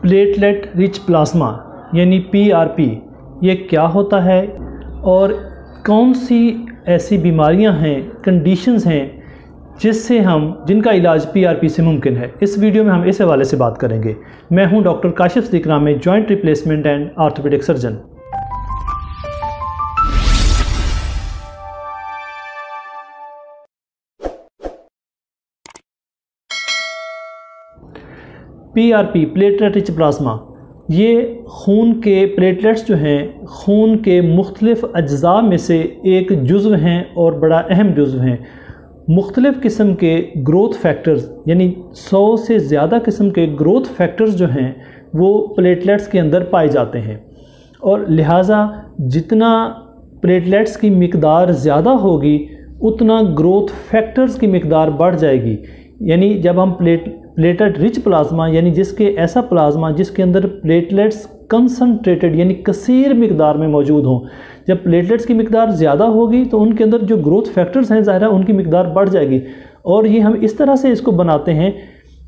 Platelet rich plasma यानी PRP ये क्या होता है और कौन सी ऐसी बीमारियां हैं, कंडीशंस हैं जिनका इलाज PRP से मुमकिन है। इस वीडियो में हम इस हवाले से बात करेंगे। मैं हूं डॉक्टर काशिफ सिद्दीक नामे, joint replacement and orthopaedic surgeon. PRP platelet rich plasma, ये खून के प्लेटलेट्स जो हैं खून के मुख्तलिफ अज्जा में से एक जुज़्व हैं और बड़ा अहम जुज़्व हैं। मुख्तलिफ़ किस्म के ग्रोथ फैक्टर्स यानी 100 से ज़्यादा किस्म के ग्रोथ फैक्टर्स जो हैं वो प्लेटलेट्स के अंदर पाए जाते हैं और लिहाजा जितना प्लेटलेट्स की मिकदार ज़्यादा होगी उतना ग्रोथ फैक्टर्स की मिकदार बढ़ जाएगी। यानी जब हम प्लेटलेट रिच प्लाज्मा यानी ऐसा प्लाज्मा जिसके अंदर प्लेटलेट्स कंसनट्रेटेड यानी कसीर मिकदार में मौजूद हों, जब प्लेटलेट्स की मिकदार ज़्यादा होगी तो उनके अंदर जो ग्रोथ फैक्टर्स हैं ज़ाहिर है उनकी मिकदार बढ़ जाएगी। और ये हम इस तरह से इसको बनाते हैं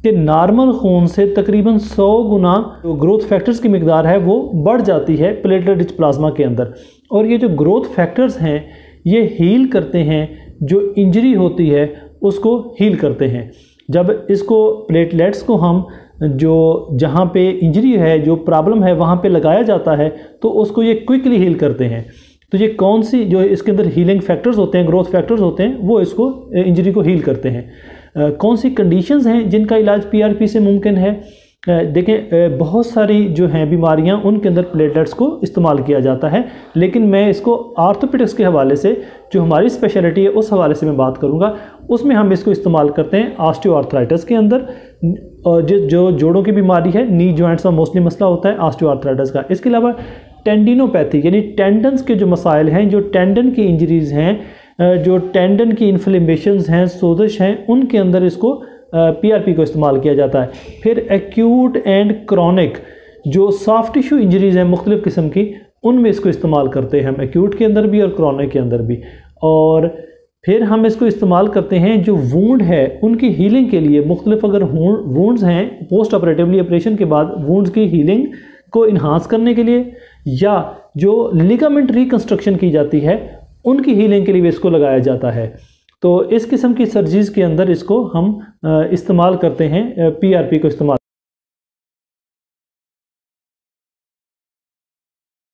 कि नॉर्मल खून से तकरीबन 100 गुना जो ग्रोथ फैक्टर्स की मिकदार है वो बढ़ जाती है प्लेटलेट रिच प्लाज्मा के अंदर। और ये जो ग्रोथ फैक्टर्स हैं ये हील करते हैं, जो इंजरी होती है उसको हील करते हैं। जब इसको प्लेटलेट्स को हम जहाँ पे इंजरी है, जो प्रॉब्लम है वहाँ पे लगाया जाता है तो उसको ये क्विकली हील करते हैं। तो ये कौन सी जो इसके अंदर हीलिंग फैक्टर्स होते हैं, ग्रोथ फैक्टर्स होते हैं, वो इसको इंजरी को हील करते हैं। कौन सी कंडीशंस हैं जिनका इलाज PRP से मुमकिन है? देखें, बहुत सारी जो हैं बीमारियां उनके अंदर प्लेटलेट्स को इस्तेमाल किया जाता है, लेकिन मैं इसको आर्थोपेडिक्स के हवाले से जो हमारी स्पेशलिटी है उस हवाले से मैं बात करूंगा। उसमें हम इसको इस्तेमाल करते हैं ऑस्टियोआर्थराइटिस के अंदर, जो जोड़ों की बीमारी है, नी जॉइंट्स का मोस्टली मसला होता है ऑस्टियोआर्थराइटिस का। इसके अलावा टेंडिनोपैथी यानी टेंडन्स के जो मसाइल हैं, जो टेंडन की इंजरीज़ हैं, जो टेंडन की इन्फ्लेमेशंस हैं, सोजिश हैं, उनके अंदर इसको PRP को इस्तेमाल किया जाता है। फिर एक्यूट एंड क्रॉनिक जो सॉफ्ट टिश्यू इंजरीज़ हैं मुख्तलिफ़ किस्म की, उनमें इसको इस्तेमाल करते हैं हम, एक्यूट के अंदर भी और क्रॉनिक के अंदर भी। और फिर हम इसको इस्तेमाल करते हैं जो वूंड है उनकी हीलिंग के लिए। मुख्तलिफ अगर वूंड्स हैं, पोस्ट ऑपरेटिवली ऑपरेशन के बाद वूंड्स की हीलिंग को इन्हांस करने के लिए, या जो लिगामेंट रिकन्स्ट्रक्शन की जाती है उनकी हीलिंग के लिए भी इसको लगाया जाता है। तो इस किस्म की सर्जरीज़ के अंदर इसको हम इस्तेमाल करते हैं, PRP को इस्तेमाल